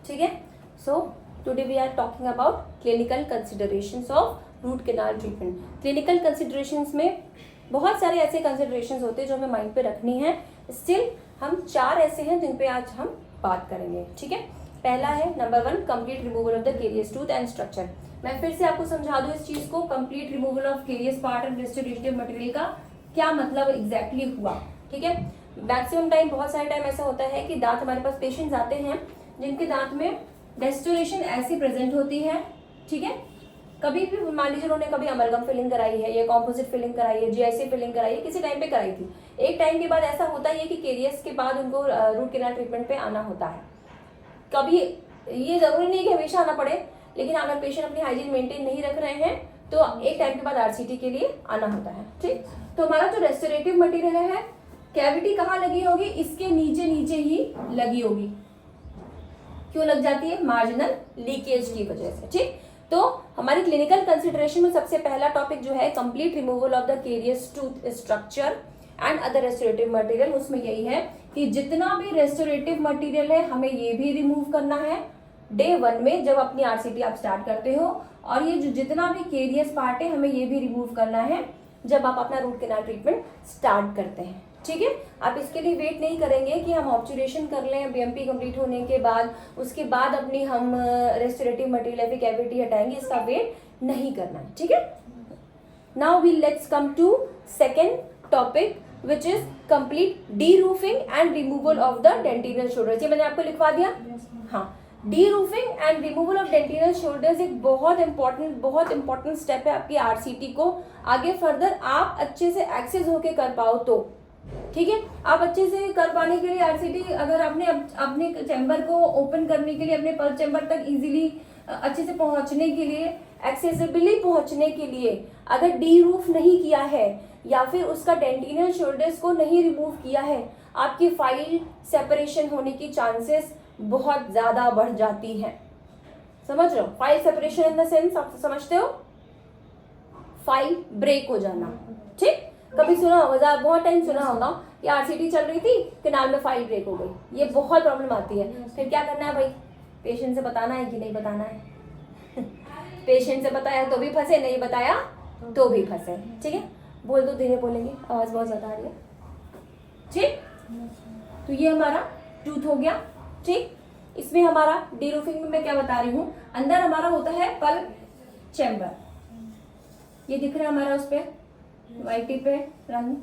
ठीक है। So today we are talking about clinical considerations of root canal treatment. Clinical considerations में बहुत सारे ऐसे कंसिडरेशंस होते हैं जो हमें माइंड पे रखनी है। स्टिल हम 4 ऐसे हैं जिन पे आज हम बात करेंगे, ठीक है। पहला है number 1, complete removal of the carious tooth and structure. मैं फिर से आपको समझा दूं इस चीज को, complete removal of carious part and restorative material का क्या मतलब एग्जैक्टली हुआ, ठीक है। मैक्सिमम टाइम, बहुत सारे टाइम ऐसा होता है कि दांत हमारे पास पेशेंट्स आते हैं जिनके दांत में रेस्टोरेशन ऐसी प्रेजेंट होती है, ठीक है। कभी भी मान लीजिए उन्होंने कभी अमलगम फिलिंग कराई है या कॉम्पोजिट फिलिंग कराई है, जीआईसी फिलिंग कराई है, किसी टाइम पे कराई थी। एक टाइम के बाद ऐसा होता है कि केरियस के बाद उनको रूट कैनाल ट्रीटमेंट पे आना होता है। कभी ये जरूरी नहीं कि हमेशा आना पड़े, लेकिन अगर पेशेंट अपनी हाइजीन मेंटेन नहीं रख रहे हैं तो एक टाइम के बाद आरसीटी के लिए आना होता है, ठीक। तो हमारा जो रेस्टोरेटिव मटेरियल है, कैविटी कहाँ लगी होगी? इसके नीचे नीचे ही लगी होगी। क्यों लग जाती है? मार्जिनल लीकेज की वजह से, ठीक। तो हमारी क्लिनिकल कंसिडरेशन में सबसे पहला टॉपिक जो है complete removal of the carious tooth structure and other restorative material. उसमें यही है कि जितना भी रेस्टोरेटिव मटेरियल है हमें ये भी रिमूव करना है डे 1 में, जब अपनी आरसीटी आप स्टार्ट करते हो। और ये जो जितना भी केरियस पार्ट है हमें ये भी रिमूव करना है जब आप अपना रूट कैनाल ट्रीटमेंट स्टार्ट करते हैं, ठीक है। आप इसके लिए वेट नहीं करेंगे कि हम ऑब्जर्वेशन कर लें बीएमपी कंप्लीट होने के बाद, उसके बाद अपनी हम रेस्टोरेटिव मटेरियल या फिर कैविटी हटाएंगे, इसका वेट नहीं करना है, ठीक है। Now we let's come to second topic which is complete deroofing and removal of the dentinal shoulders. ये मैंने आपको लिखवा दिया, हाँ। Deroofing and removal of dentinal shoulders एक बहुत इंपॉर्टेंट स्टेप है आपकी आरसीटी को आगे फर्दर आप अच्छे से एक्सेस होके कर पाओ तो, ठीक है। आप अच्छे से कर पाने के लिए आरसीटी, अगर आपने अपने चैम्बर को ओपन करने के लिए, अपने पर चैम्बर तक इजीली अच्छे से पहुंचने के लिए, एक्सेसिबली पहुंचने के लिए अगर डी रूफ नहीं किया है या फिर उसका डेंटिनल शोल्डर्स को नहीं रिमूव किया है, आपकी फाइल सेपरेशन होने की चांसेस बहुत ज्यादा बढ़ जाती है। समझ रहे हो? File separation in the sense, आप समझते हो, फाइल ब्रेक हो जाना, ठीक। कभी सुना होगा, बहुत टाइम सुना होगा कि आरसीटी चल रही थी, कैनाल में फाइल ब्रेक हो गई। ये बहुत प्रॉब्लम आती है। फिर क्या करना है भाई? पेशेंट से बताना है कि नहीं बताना है? पेशेंट से बताया तो भी फंसे, नहीं बताया तो भी फंसे, ठीक है। बोल दो, धीरे बोलेंगे, आवाज बहुत ज्यादा आ रही है, ठीक। तो ये हमारा टूथ हो गया, ठीक। इसमें हमारा डी रूफिंग में मैं क्या बता रही हूँ, अंदर हमारा होता है पल्प चैम्बर। ये दिख रहा है हमारा उस पे वाइट पे रंग,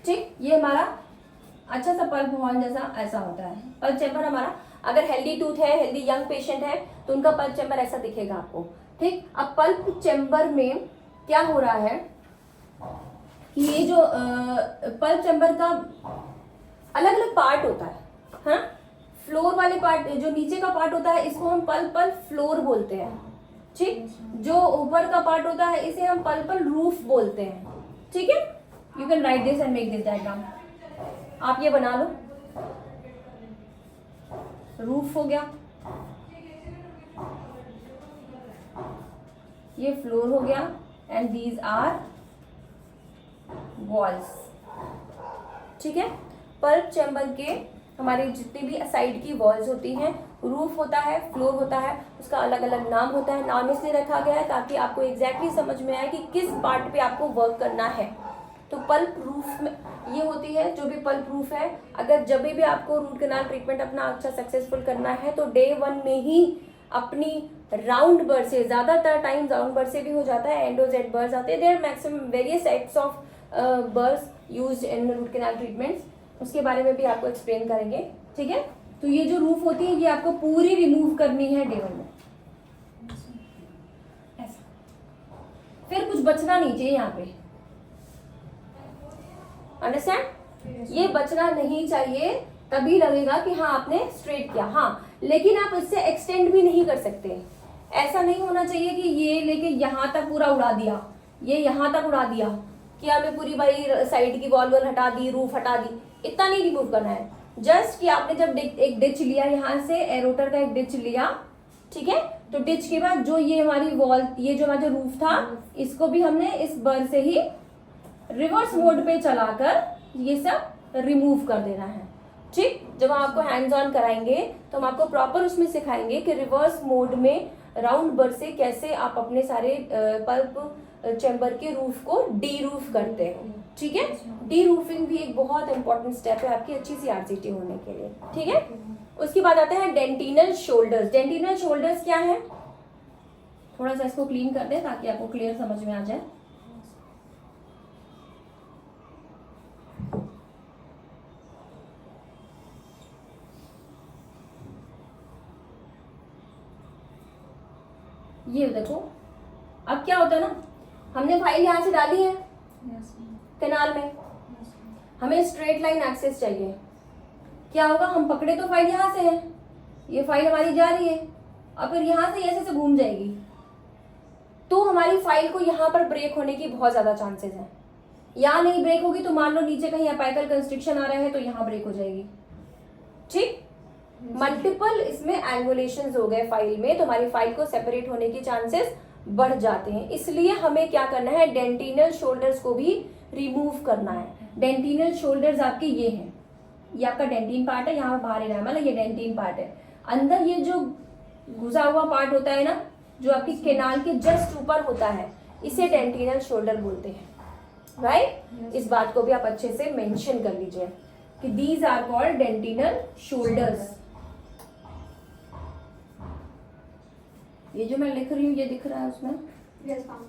ठीक। ये हमारा अच्छा सा पल्प हॉल जैसा ऐसा होता है पल्प चैम्बर हमारा। अगर हेल्दी टूथ है, हेल्दी यंग पेशेंट है तो उनका पल्प चैम्बर ऐसा दिखेगा आपको, ठीक। अब पल्प चैम्बर में क्या हो रहा है कि ये जो पल्प चैम्बर का अलग अलग पार्ट होता है, हाँ। फ्लोर वाले पार्ट, जो नीचे का पार्ट होता है इसको हम पल्प फ्लोर बोलते हैं, ठीक। जो ऊपर का पार्ट होता है इसे हम पल्पल रूफ बोलते हैं, ठीक है। You can write this and make this diagram. आप ये बना लो, रूफ हो गया, ये फ्लोर हो गया, एंड दीज आर वॉल्स, ठीक है। पल्प चैम्बर के हमारे जितनी भी साइड की वॉल्स होती हैं, रूफ होता है, फ्लोर होता है, उसका अलग अलग नाम होता है। नाम इसलिए रखा गया है ताकि आपको एग्जैक्टली समझ में आए कि किस पार्ट पे आपको वर्क करना है। तो पल्प रूफ में ये होती है, जो भी पल्प रूफ है, अगर जब भी आपको रूट कैनाल ट्रीटमेंट अपना अच्छा सक्सेसफुल करना है तो डे 1 में ही अपनी राउंड बर से, ज्यादातर टाइम राउंड बर से भी हो जाता है, एंडोजेट बर्स आते हैं, there maximum various types of burs used in root canal treatments, उसके बारे में भी आपको एक्सप्लेन करेंगे, ठीक है। तो ये जो रूफ होती है ये आपको पूरी रिमूव करनी है डे 1 में, ऐसा। फिर कुछ बचना नहीं चाहिए यहाँ पे, अंडरस्टैंड? ये बचना नहीं चाहिए, तभी लगेगा कि हाँ आपने स्ट्रेट किया, हाँ। लेकिन आप इससे एक्सटेंड भी नहीं कर सकते। ऐसा नहीं होना चाहिए कि ये लेके यहाँ तक पूरा उड़ा दिया, ये यहाँ तक उड़ा दिया कि आपने पूरी भाई साइड की वॉल हटा दी, रूफ हटा दी, इतना नहीं रिमूव करना है। जस्ट कि आपने जब एक डिच लिया, यहाँ से एरोटर का एक डिच लिया, ठीक है। तो डिच के बाद जो ये हमारी वॉल, ये जो हमारा रूफ था, इसको भी हमने इस बर से ही रिवर्स मोड पे चलाकर ये सब रिमूव कर देना है, ठीक। जब हम आपको हैंड्स ऑन कराएंगे तो हम आपको प्रॉपर उसमें सिखाएंगे कि रिवर्स मोड में राउंड बर से कैसे आप अपने सारे पल्प चैम्बर के रूफ को डी रूफ करते हो। ठीक है, डी रूफिंग भी एक बहुत इंपॉर्टेंट स्टेप है आपकी अच्छी सी आरसीटी होने के लिए। ठीक है, उसके बाद आते हैं डेंटिनल शोल्डर्स। डेंटिनल शोल्डर्स क्या है, थोड़ा सा इसको क्लीन कर दें ताकि आपको क्लियर समझ में आ जाए। ये देखो, अब क्या होता है ना, हमने फाइल यहाँ से डाली है कैनाल में, हमें स्ट्रेट लाइन एक्सेस चाहिए। क्या होगा, हम पकड़े तो फाइल यहाँ से है, ये फाइल हमारी जा रही है और फिर यहाँ से ऐसे से घूम जाएगी, तो हमारी फाइल को यहाँ पर ब्रेक होने की बहुत ज्यादा चांसेस है। यहाँ नहीं ब्रेक होगी तो मान लो नीचे कहीं अपाइकल कंस्ट्रिक्शन आ रहा है तो यहाँ ब्रेक हो जाएगी। ठीक, मल्टीपल इसमें एंगुलेशंस हो गए फाइल में, तो हमारी फाइल को सेपरेट होने के चांसेस बढ़ जाते हैं। इसलिए हमें क्या करना है, डेंटिनल शोल्डर्स को भी रिमूव करना है। डेंटिनल शोल्डर्स आपके ये हैं, ये आपका डेंटिन पार्ट है, यहाँ बाहर ही मतलब ये डेंटिन पार्ट है। अंदर ये जो घुसा हुआ पार्ट होता है ना, जो आपकी केनाल के जस्ट ऊपर होता है, इसे डेंटिनल शोल्डर बोलते हैं। राइट, इस बात को भी आप अच्छे से मेंशन कर लीजिए कि दीज आर कॉल्ड डेंटिनल शोल्डर्स। ये जो मैं लिख रही हूँ ये दिख रहा है उसमें? Yes ma'am.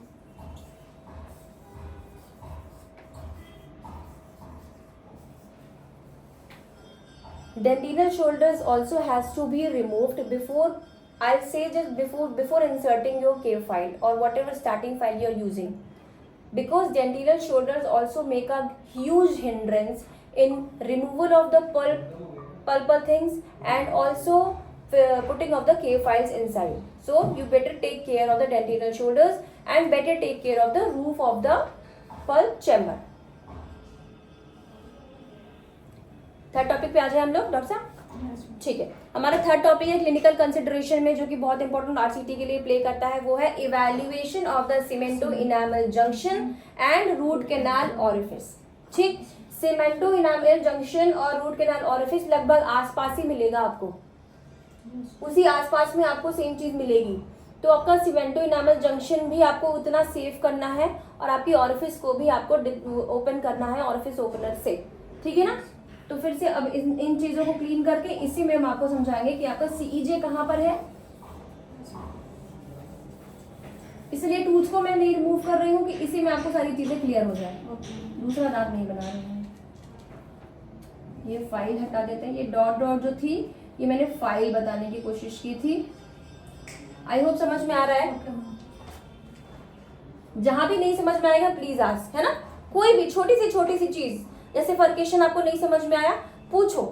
Dentinal shoulders also has to be removed before, I'll say just before inserting your cave file or whatever starting file you're using, because dentinal shoulders also make a huge hindrance in removal of the pulpal things and also putting of the cave files inside. So you better take care of the dentinal shoulders and better take care of the roof of the pulp chamber. Third topic पे आ जाए हम लोग doctor साहब। ठीक है, हमारा third topic है clinical consideration में जो कि बहुत इंपॉर्टेंट आरसीटी के लिए प्ले करता है, वो है evaluation of the cemento enamel junction and root canal orifice. ठीक, सीमेंटो इनामल जंक्शन और रूट कैनाल ऑरिफिस लगभग आसपास ही मिलेगा आपको, उसी आसपास में आपको सेम चीज मिलेगी। तो आपका सीमेंटो इनामल जंक्शन भी आपको उतना सेव करना है और आपकी ऑरिफिस को भी आपको ओपन करना है ऑरिफिस ओपनर से। ठीक है ना, तो फिर से अब इन चीजों को क्लीन करके इसी में हम आपको समझाएंगे कि आपका सीईजे कहाँ पर है। इसलिए टूथ को मैं नहीं रिमूव कर रही हूँ कि इसी में आपको सारी चीजें क्लियर हो जाए। दूसरा दांत नहीं बना रही हूँ। ये फाइल हटा देते हैं। ये डॉट डॉट जो थी ये मैंने फाइल बताने की कोशिश की थी। आई होप समझ में आ रहा है। जहां भी नहीं समझ में आएगा प्लीज आस्क, है ना। कोई भी छोटी सी चीज जैसे फर्केशन आपको नहीं समझ में आया पूछो,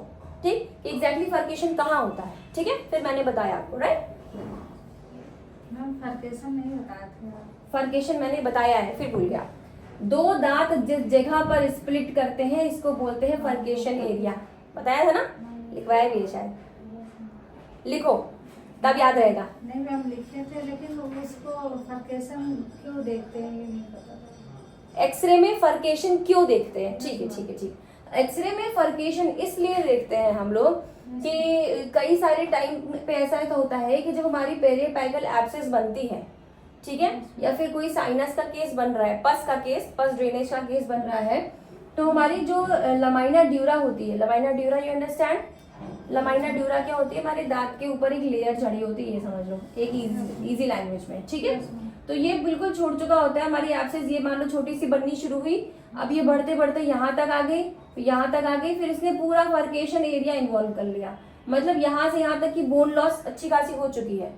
ठीक, कि एग्जैक्टली फर्केशन कहाँ होता है। ठीक है, फिर मैंने बताया आपको। राइट मैम, फर्केशन नहीं बताया था। फर्केशन मैंने बताया है, फिर भूल गया। दो दांत जिस जगह पर स्प्लिट करते हैं इसको बोलते हैं फर्केशन एरिया। बताया था ना, लिखवाया भी है शायद, लिखो तब याद रहेगा। नहीं मैम, लिखे थे लेकिन लोग इसको फर्केशन क्यों देखते हैं ये नहीं पता। एक्सरे में फर्केशन क्यों देखते हैं? ठीक है ठीक है ठीक। एक्सरे में फर्केशन इसलिए देखते हैं हम लोग कि कई सारे टाइम पे ऐसा होता है कि जब हमारी पेरियपैगल एब्सेस बनती है, ठीक है, या फिर कोई साइनस का केस बन रहा है, पस ड्रेनेज का केस बन रहा है, तो हमारी जो लमाइना ड्यूरा होती है, lamina dura, you understand, lamina dura क्या होती है, हमारे दांत के ऊपर एक लेयर चढ़ी होती है, ये समझ लो एक इजी लैंग्वेज में। ठीक है, तो ये बिल्कुल छूट चुका होता है हमारी एब्सेस। ये मान लो छोटी सी बननी शुरू हुई, अब ये बढ़ते बढ़ते यहाँ तक आ गई, यहाँ तक आ गई, फिर इसने पूरा फर्केशन एरिया इन्वॉल्व कर लिया। मतलब यहाँ से यहाँ तक की बोन लॉस अच्छी खासी हो चुकी है।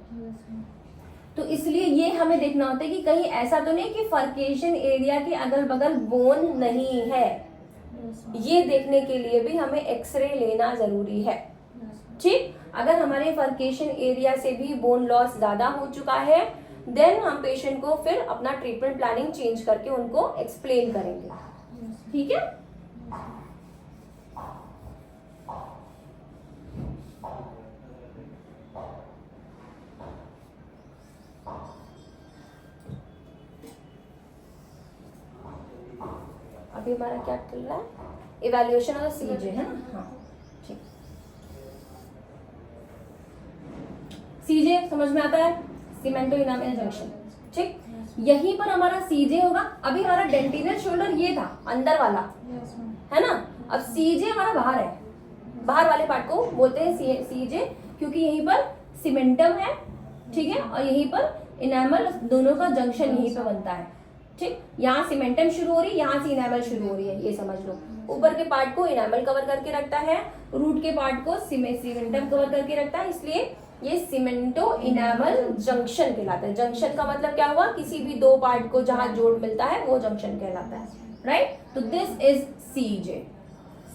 तो इसलिए ये हमें देखना होता है कि कहीं ऐसा तो नहीं कि फर्केशन एरिया के अगल बगल बोन नहीं है। ये देखने के लिए भी हमें एक्सरे लेना जरूरी है। ठीक, अगर हमारे फर्केशन एरिया से भी बोन लॉस ज्यादा हो चुका है देन हम पेशेंट को फिर अपना ट्रीटमेंट प्लानिंग चेंज करके उनको एक्सप्लेन करेंगे। ठीक है, अभी हमारा क्या चल रहा है, इवैल्यूएशन ऑफ सीजे है ना। हाँ ठीक, सीजे समझ में आता है, सीमेंटो इनामल जंक्शन, ठीक। यहीं पर हमारा सीजे होगा। अभी हमारा डेंटिनल शोल्डर ये था अंदर वाला, है ना। अब सीजे हमारा बाहर है, बाहर वाले पार्ट को बोलते हैं सीजे, क्योंकि यहीं पर सीमेंटम है, ठीक है, और यहीं पर इनामल, दोनों का जंक्शन यहीं पे बनता है, ठीक। यहाँ सीमेंटम शुरू हो रही है, यहाँ से इनामल शुरू हो रही है, ये समझ लो। ऊपर के पार्ट को इनामल कवर करके रखता है, रूट के पार्ट को सीमेंटम कवर करके रखता है, इसलिए ये सीमेंटो इनामल जंक्शन कहलाता है। जंक्शन का मतलब क्या हुआ, किसी भी दो पार्ट को जहां जोड़ मिलता है वो जंक्शन कहलाता है, राइट। तो दिस इज सीजे,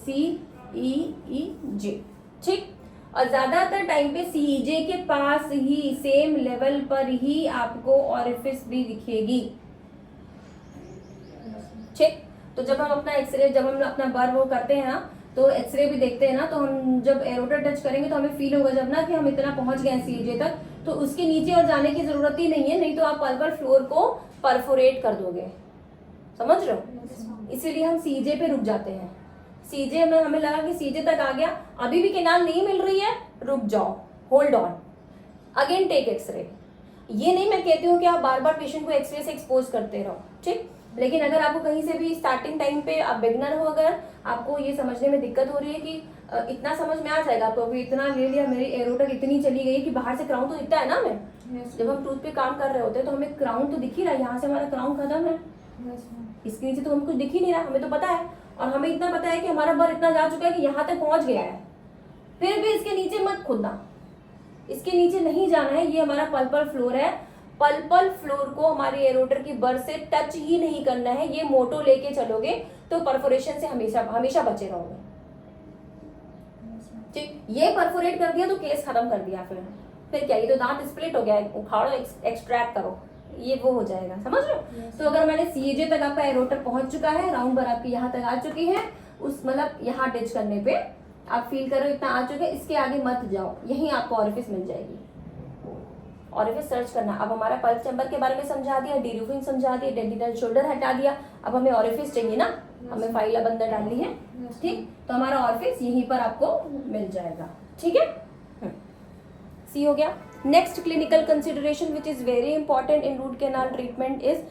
CEEJ, ठीक। और ज्यादातर टाइम पे सीजे के पास ही, सेम लेवल पर ही आपको ऑरिफिस भी दिखेगी, ठीक। तो जब हम अपना एक्सरे, जब हम अपना बर्व वो करते हैं ना, तो एक्सरे भी देखते हैं ना, तो हम जब एरोटर टच करेंगे तो हमें फील होगा जब ना कि हम इतना पहुंच गए हैं सीजे तक, तो उसके नीचे और जाने की जरूरत ही नहीं है, नहीं तो आप पल्पल फ्लोर को परफोरेट कर दोगे, समझ रहे हो। इसीलिए हम सीजे पे रुक जाते हैं। सीजे में हमें लगा कि सीजे तक आ गया, अभी भी केनाल नहीं मिल रही है, रुक जाओ, hold on, again take x ray. ये नहीं मैं कहती हूँ कि आप बार बार पेशेंट को एक्सरे से एक्सपोज करते रहो, ठीक। लेकिन अगर आपको कहीं से भी स्टार्टिंग टाइम पे, आप बिगनर हो, अगर आपको ये समझने में दिक्कत हो रही है कि इतना समझ में आ जाएगा आपको, अभी इतना ले लिया, मेरी एरोटक इतनी चली गई कि बाहर से क्राउन तो दिखता है ना हमें। जब हम टूथ पे काम कर रहे होते हैं तो हमें क्राउन तो दिख ही रहा है, यहाँ से हमारा क्राउन खत्म है, इसके नीचे तो हमें कुछ दिख ही नहीं रहा, हमें तो पता है। और हमें इतना पता है कि हमारा बर इतना जा चुका है कि यहाँ तक पहुंच गया है, फिर भी इसके नीचे मत खुदना, इसके नीचे नहीं जाना है। ये हमारा पल्पल फ्लोर है, पल्पल फ्लोर को हमारी एरोटर की बर से टच ही नहीं करना है। ये मोटो लेके चलोगे तो परफोरेशन से हमेशा हमेशा बचे रहोगे, ठीक। ये परफोरेट कर दिया तो केस खत्म कर दिया, फिर क्या, ये तो दांत स्प्लिट हो गया, उखाड़ो, एक्सट्रैक्ट करो, ये वो हो जाएगा, समझ लो। तो अगर मैंने सीजे तक आपका एरोटर पहुंच चुका है, राउंड बर आपकी यहाँ तक आ चुकी है, उस मतलब यहाँ टच करने पे आप फील करो इतना आ चुके, इसके आगे मत जाओ, यहीं आपको ऑरिफिस मिल जाएगी। ऑरिफिस सर्च करना। अब हमारा पल्प चैम्बर के बारे में समझा दिया, डीरूफिंग समझा दिया, डेंटिनल शोल्डर हटा दिया, अब हमें ऑरिफिस चाहिए ना, हमें फाइल अब अंदर डालनी है, ठीक। तो हमारा ऑरिफिस यहीं पर आपको मिल जाएगा, ठीक है। सी हो गया। Next clinical consideration which is very important in root canal treatment is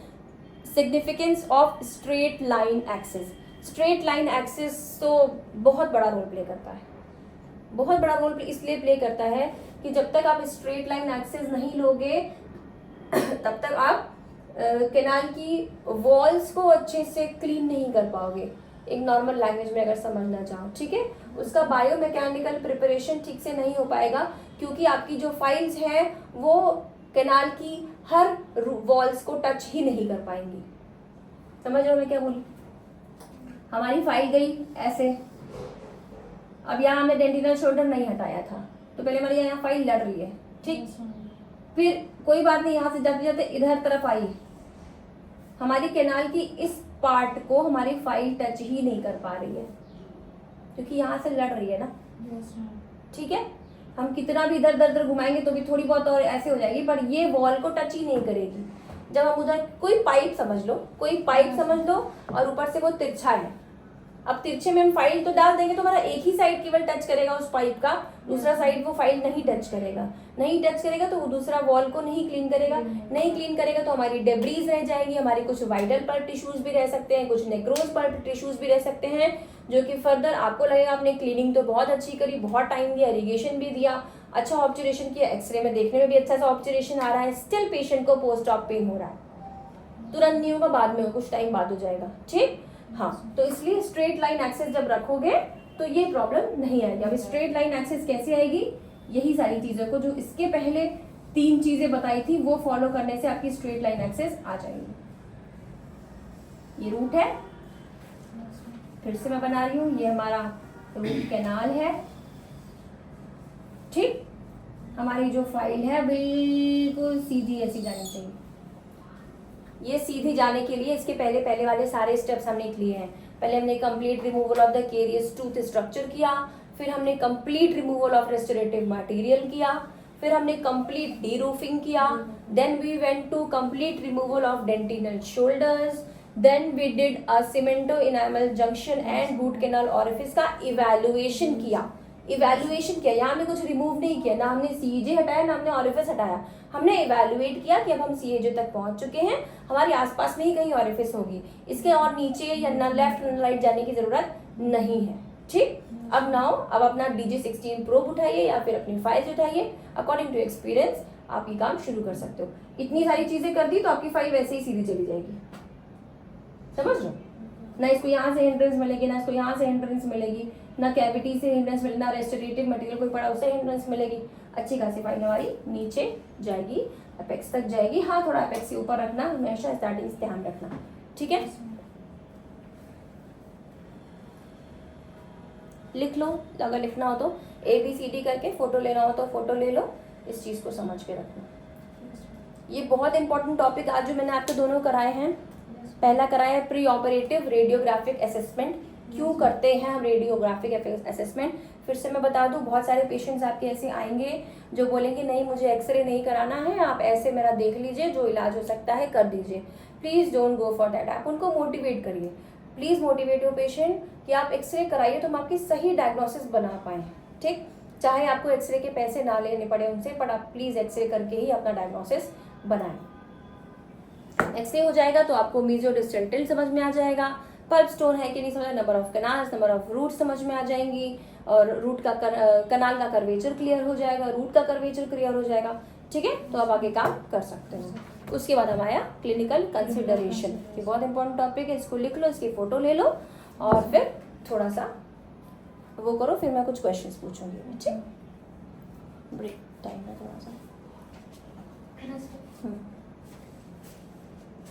significance of straight line axis. Straight line axis तो बहुत बड़ा रोल प्ले करता है, बहुत बड़ा रोल इसलिए प्ले करता है कि जब तक आप स्ट्रेट लाइन एक्सिस नहीं लोगे तब तक आप कैनाल की वॉल्स को अच्छे से क्लीन नहीं कर पाओगे, एक नॉर्मल लैंग्वेज में अगर समझना चाहो, ठीक है। उसका बायोमैकेनिकल प्रिपरेशन ठीक से नहीं हो पाएगा, क्योंकि आपकी जो फाइल्स हैं वो कैनाल की हर वॉल्स को टच ही नहीं कर पाएंगी। समझ रहे हो मैं क्या बोली। हमारी फाइल गई ऐसे, अब यहाँ हमने डेंटिनल शोल्डर नहीं हटाया था, तो पहले हमारी यहाँ फाइल लड़ रही है, ठीक। फिर कोई बात नहीं, यहाँ से जाते जाते इधर तरफ आई, हमारी कैनाल की इस पार्ट को हमारी फाइल टच ही नहीं कर पा रही है, क्योंकि यहाँ से लड़ रही है ना, ठीक है। हम कितना भी इधर दर घुमाएंगे तो भी थोड़ी बहुत और ऐसे हो जाएगी, पर ये वॉल को टच ही नहीं करेगी। जब हम उधर कोई पाइप समझ लो, कोई पाइप समझ लो, और ऊपर से वो तिरछा है, अब तिरछे में हम फाइल तो डाल देंगे तो हमारा एक ही साइड केवल टच करेगा उस पाइप का, दूसरा साइड वो फाइल नहीं टच करेगा, नहीं टच करेगा तो वो दूसरा वॉल को नहीं क्लीन करेगा, नहीं क्लीन करेगा तो हमारी डेब्रीज रह जाएगी, हमारी कुछ वाइटल पल्प टिश्यूज भी रह सकते हैं, कुछ नेक्रोज पल्प टिश्यूज भी रह सकते हैं, जो कि फर्दर आपको लगेगा आपने क्लीनिंग तो बहुत अच्छी करी, बहुत टाइम दिया, इरिगेशन भी दिया, अच्छा ऑब्जर्वेशन किया, एक्सरे में देखने में भी अच्छा सा ऑब्जर्वेशन आ रहा है, स्टिल पेशेंट को पोस्ट ऑप पेन हो रहा है। तुरंत नहीं होगा, बाद में कुछ टाइम बाद हो जाएगा, ठीक। हाँ, तो इसलिए स्ट्रेट लाइन एक्सेस जब रखोगे तो ये प्रॉब्लम नहीं आएगी। अब स्ट्रेट लाइन एक्सेस कैसे आएगी, यही सारी चीजों को जो इसके पहले 3 चीजें बताई थी वो फॉलो करने से आपकी स्ट्रेट लाइन एक्सेस आ जाएगी। ये रूट है, फिर से मैं बना रही हूँ, ये हमारा रूट कैनाल है, ठीक। हमारी जो फाइल है बिल्कुल सीधी ऐसी जानी चाहिए। ये सीधी जाने के लिए इसके पहले वाले सारे स्टेप्स हमने लिए हैं। पहले हमने complete removal of the carious tooth structure किया, फिर हमने complete removal of restorative material किया, फिर हमने कंप्लीट डीरूफिंग किया, then we went to complete removal of dentinal shoulders, then we did a cemento enamel junction and root canal orifice का evaluation किया evaluation किया, यहाँ हमने कुछ रिमूव नहीं किया, ना हमने सीएजे हटाया ना हमने ऑरिफिस हटाया, हमने इवैल्यूएट किया कि अब हम सीएजे तक पहुंच चुके हैं, हमारे आसपास में ही कहीं ऑरिफिस होगी, इसके और नीचे या ना लेफ्ट ना राइट जाने की जरूरत नहीं है। ठीक, अब नाउ अब अपना DG16 प्रोब उठाइए या फिर अपनी फाइल्स उठाइए, अकॉर्डिंग टू एक्सपीरियंस आप ये काम शुरू कर सकते हो। इतनी सारी चीजें कर दी तो आपकी फाइल वैसे ही सीधी चली जाएगी, समझ लो ना, इसको यहाँ से हिंड्रेंस मिलेगी ना इसको यहाँ से हिंड्रेंस मिलेगी, ना कैविटी से हिंड्रेंस मिलेगी, ना रेस्टोरेटिव मटेरियल कोई पड़ा उससे हिंड्रेंस मिलेगी, अच्छी खासी फाइल हमारी नीचे जाएगी, अपेक्स तक जाएगी। हाँ, थोड़ा अपेक्स से ऊपर रखना, हमेशा स्टार्टिंग से ध्यान रखना, ठीक है। लिख लो, अगर लिखना हो तो ABCD करके, फोटो लेना हो तो फोटो ले लो, इस चीज को समझ के रखना। ये बहुत इंपॉर्टेंट टॉपिक आज जो मैंने आपको दोनों कराए हैं, पहला कराया है प्री ऑपरेटिव रेडियोग्राफिक असेसमेंट, क्यों करते हैं हम रेडियोग्राफिक असेसमेंट। फिर से मैं बता दूं, बहुत सारे पेशेंट्स आपके ऐसे आएंगे जो बोलेंगे नहीं मुझे एक्सरे नहीं कराना है, आप ऐसे मेरा देख लीजिए, जो इलाज हो सकता है कर दीजिए। Please don't go for that, आप उनको मोटिवेट करिए, प्लीज मोटिवेट योर पेशेंट कि आप एक्सरे कराइए तो हम आपकी सही डायग्नोसिस बना पाएँ। ठीक, चाहे आपको एक्सरे के पैसे ना लेने पड़े उनसे, पर आप प्लीज एक्सरे करके ही अपना डायग्नोसिस बनाएं। एक्सरे हो जाएगा तो आपको मीजियोडिस्टल टिल्ट समझ में आ जाएगा, पल्प स्टोन है कि नहीं समझ, number of canals, number of root समझ में आ जाएंगी, और रूट का कनाल का कर्वेचर क्लियर हो जाएगा, रूट का कर्वेचर क्लियर हो जाएगा। ठीक है, तो आप आगे काम कर सकते हो। उसके बाद हम आया क्लिनिकल कंसिडरेशन, ये बहुत इंपॉर्टेंट टॉपिक है, इसको लिख लो, इसकी फोटो ले लो और फिर थोड़ा सा वो करो, फिर मैं कुछ क्वेश्चंस पूछूंगी। ठीक, ब्रेक टाइम है थोड़ा सा।